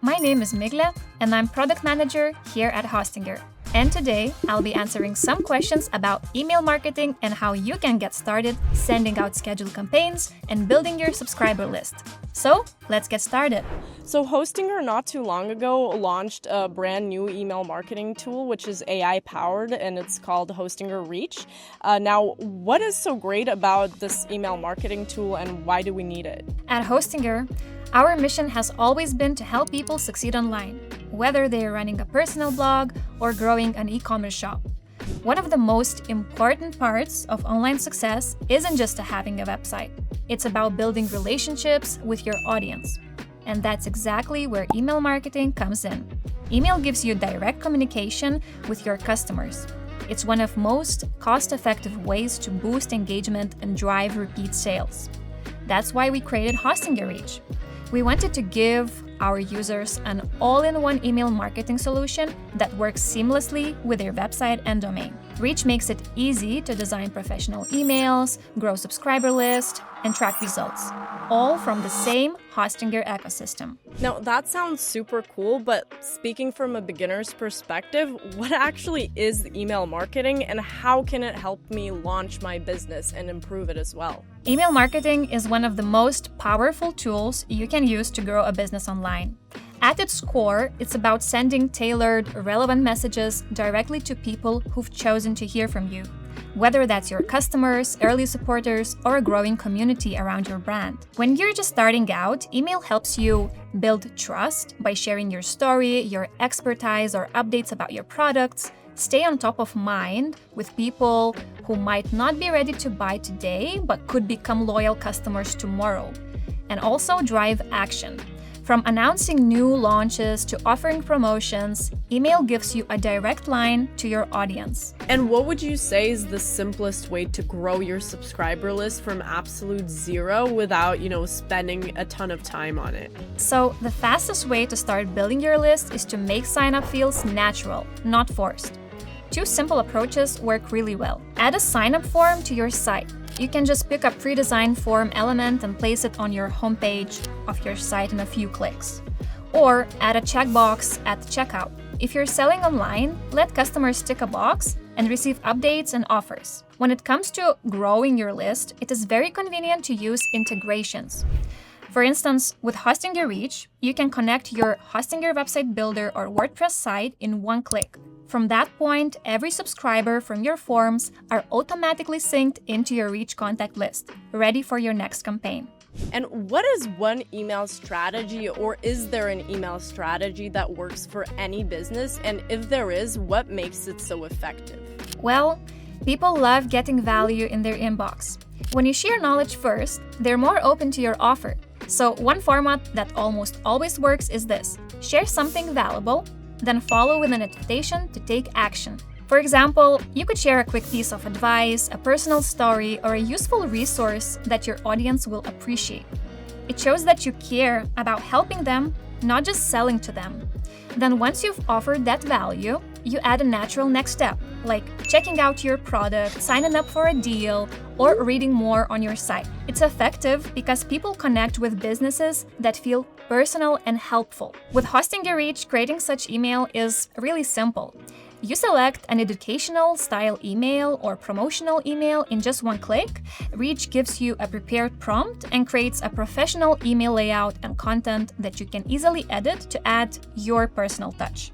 My name is Migle, and I'm product manager here at Hostinger. And today, I'll be answering some questions about email marketing and how you can get started sending out scheduled campaigns and building your subscriber list. So, let's get started. So Hostinger not too long ago launched a brand new email marketing tool, which is AI powered, and it's called Hostinger Reach. Now, what is so great about this email marketing tool and why do we need it? At Hostinger, our mission has always been to help people succeed online, whether they are running a personal blog or growing an e-commerce shop. One of the most important parts of online success isn't just having a website. It's about building relationships with your audience. And that's exactly where email marketing comes in. Email gives you direct communication with your customers. It's one of most cost-effective ways to boost engagement and drive repeat sales. That's why we created Hostinger Reach. We wanted to give our users an all-in-one email marketing solution that works seamlessly with their website and domain. Reach makes it easy to design professional emails, grow subscriber list, and track results, all from the same Hostinger ecosystem. Now, that sounds super cool, but speaking from a beginner's perspective, what actually is email marketing and how can it help me launch my business and improve it as well? Email marketing is one of the most powerful tools you can use to grow a business online. At its core, it's about sending tailored, relevant messages directly to people who've chosen to hear from you, whether that's your customers, early supporters, or a growing community around your brand. When you're just starting out, email helps you build trust by sharing your story, your expertise, or updates about your products. Stay on top of mind with people who might not be ready to buy today but could become loyal customers tomorrow. And also drive action. From announcing new launches to offering promotions, email gives you a direct line to your audience. And what would you say is the simplest way to grow your subscriber list from absolute zero without, spending a ton of time on it? So, the fastest way to start building your list is to make sign-up feels natural, not forced. Two simple approaches work really well. Add a sign-up form to your site. You can just pick a pre-designed form element and place it on your homepage of your site in a few clicks. Or add a checkbox at checkout. If you're selling online, let customers tick a box and receive updates and offers. When it comes to growing your list, it is very convenient to use integrations. For instance, with Hostinger Reach, you can connect your Hostinger website builder or WordPress site in one click. From that point, every subscriber from your forms are automatically synced into your Reach contact list, ready for your next campaign. And what is one email strategy, or is there an email strategy that works for any business? And if there is, what makes it so effective? Well, people love getting value in their inbox. When you share knowledge first, they're more open to your offer. So one format that almost always works is this: share something valuable, then follow with an invitation to take action. For example, you could share a quick piece of advice, a personal story, or a useful resource that your audience will appreciate. It shows that you care about helping them, not just selling to them. Then once you've offered that value, you add a natural next step, like checking out your product, signing up for a deal, or reading more on your site. It's effective because people connect with businesses that feel personal and helpful. With Hostinger Reach, creating such email is really simple. You select an educational style email or promotional email in just one click. Reach gives you a prepared prompt and creates a professional email layout and content that you can easily edit to add your personal touch.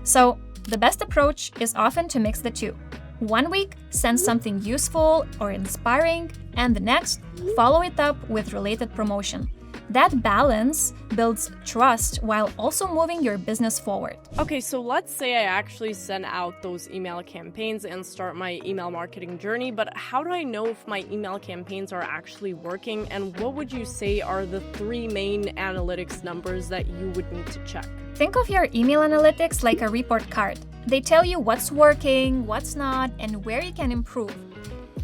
So, the best approach is often to mix the two. One week, send something useful or inspiring, and the next, follow it up with related promotion. That balance builds trust while also moving your business forward. Okay, so let's say I actually send out those email campaigns and start my email marketing journey, but how do I know if my email campaigns are actually working? And what would you say are the three main analytics numbers that you would need to check? Think of your email analytics like a report card. They tell you what's working, what's not, and where you can improve.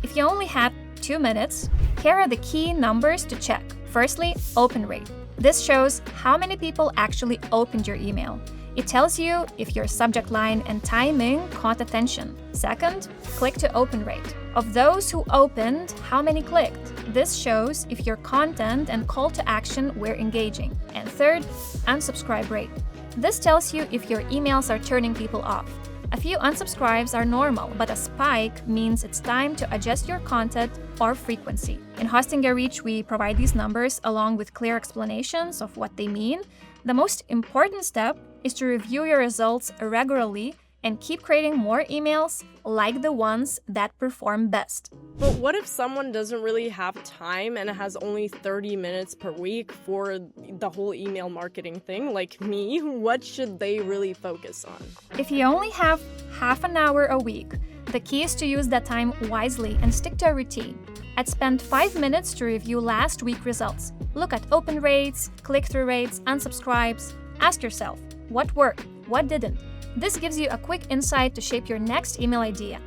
If you only have 2 minutes, here are the key numbers to check. Firstly, open rate. This shows how many people actually opened your email. It tells you if your subject line and timing caught attention. Second, click to open rate. Of those who opened, how many clicked? This shows if your content and call to action were engaging. And third, unsubscribe rate. This tells you if your emails are turning people off. A few unsubscribes are normal, but a spike means it's time to adjust your content or frequency. In Hosting a Reach, we provide these numbers along with clear explanations of what they mean. The most important step is to review your results regularly and keep creating more emails like the ones that perform best. But what if someone doesn't really have time and has only 30 minutes per week for the whole email marketing thing, like me? What should they really focus on? If you only have half an hour a week, the key is to use that time wisely and stick to a routine. I'd spend 5 minutes to review last week's results. Look at open rates, click-through rates, unsubscribes. Ask yourself, what worked, what didn't? This gives you a quick insight to shape your next email idea.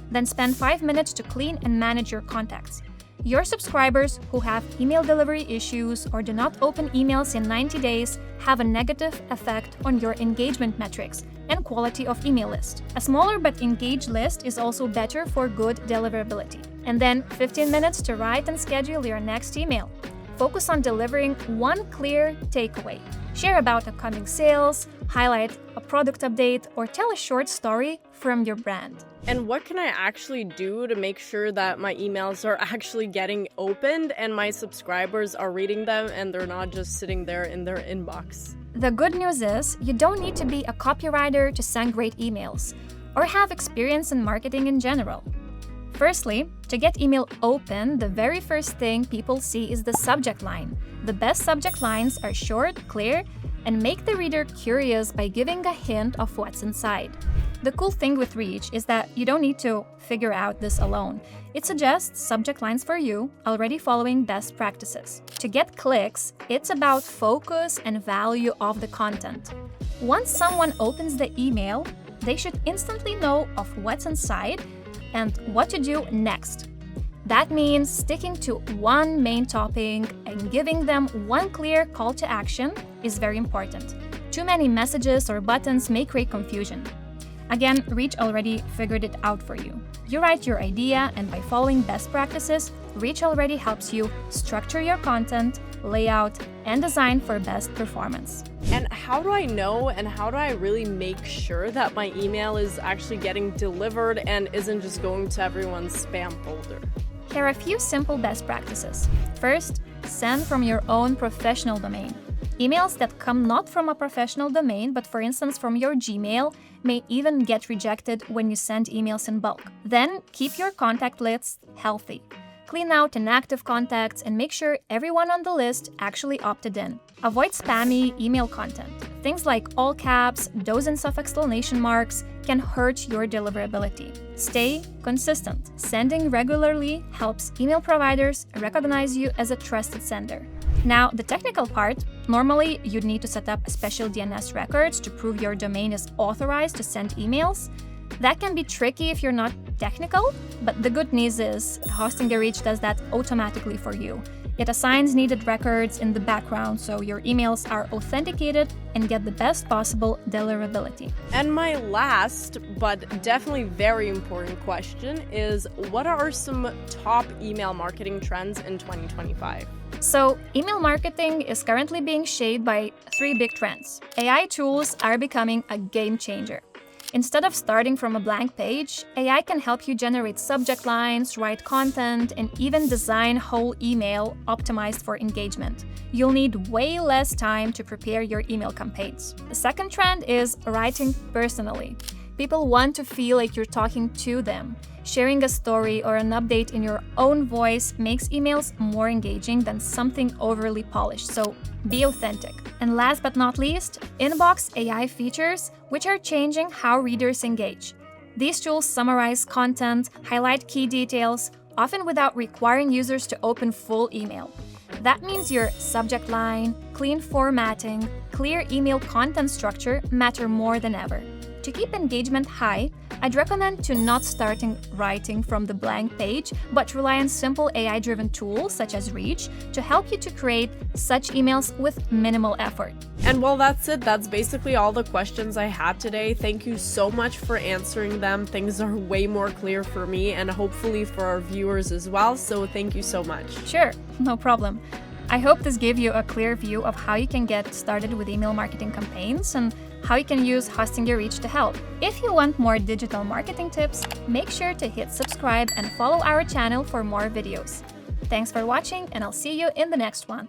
Then spend 5 minutes to clean and manage your contacts. Your subscribers who have email delivery issues or do not open emails in 90 days have a negative effect on your engagement metrics and quality of email list. A smaller but engaged list is also better for good deliverability. And then 15 minutes to write and schedule your next email. Focus on delivering one clear takeaway. Share about upcoming sales, highlight a product update, or tell a short story from your brand. And what can I actually do to make sure that my emails are actually getting opened and my subscribers are reading them and they're not just sitting there in their inbox? The good news is you don't need to be a copywriter to send great emails or have experience in marketing in general. Firstly, to get email open, the very first thing people see is the subject line. The best subject lines are short, clear, and make the reader curious by giving a hint of what's inside. The cool thing with Reach is that you don't need to figure out this alone. It suggests subject lines for you, already following best practices. To get clicks, it's about focus and value of the content. Once someone opens the email, they should instantly know of what's inside and what to do next. That means sticking to one main topic and giving them one clear call to action is very important. Too many messages or buttons may create confusion. Again, Reach already figured it out for you. You write your idea, and by following best practices, Reach already helps you structure your content, layout, and design for best performance. And how do I know and how do I really make sure that my email is actually getting delivered and isn't just going to everyone's spam folder? Here are a few simple best practices. First, send from your own professional domain. Emails that come not from a professional domain, but for instance from your Gmail, may even get rejected when you send emails in bulk. Then, keep your contact list healthy. Clean out inactive contacts and make sure everyone on the list actually opted in. Avoid spammy email content. Things like all caps, dozens of exclamation marks can hurt your deliverability. Stay consistent. Sending regularly helps email providers recognize you as a trusted sender. Now, the technical part. Normally, you'd need to set up special DNS records to prove your domain is authorized to send emails. That can be tricky if you're not technical, but the good news is Hosting a Reach does that automatically for you. It assigns needed records in the background so your emails are authenticated and get the best possible deliverability. And my last, but definitely very important question is, what are some top email marketing trends in 2025? So, email marketing is currently being shaped by 3 big trends. AI tools are becoming a game changer. Instead of starting from a blank page, AI can help you generate subject lines, write content, and even design whole email optimized for engagement. You'll need way less time to prepare your email campaigns. The second trend is writing personally. People want to feel like you're talking to them. Sharing a story or an update in your own voice makes emails more engaging than something overly polished, so be authentic. And last but not least, inbox AI features, which are changing how readers engage. These tools summarize content, highlight key details, often without requiring users to open full email. That means your subject line, clean formatting, clear email content structure matter more than ever. To keep engagement high, I'd recommend to not starting writing from the blank page, but rely on simple AI-driven tools such as Reach to help you to create such emails with minimal effort. And well, that's it. That's basically all the questions I had today. Thank you so much for answering them. Things are way more clear for me and hopefully for our viewers as well. So thank you so much. Sure, no problem. I hope this gave you a clear view of how you can get started with email marketing campaigns and how you can use Hosting Your Reach to help. If you want more digital marketing tips, make sure to hit subscribe and follow our channel for more videos. Thanks for watching, and I'll see you in the next one.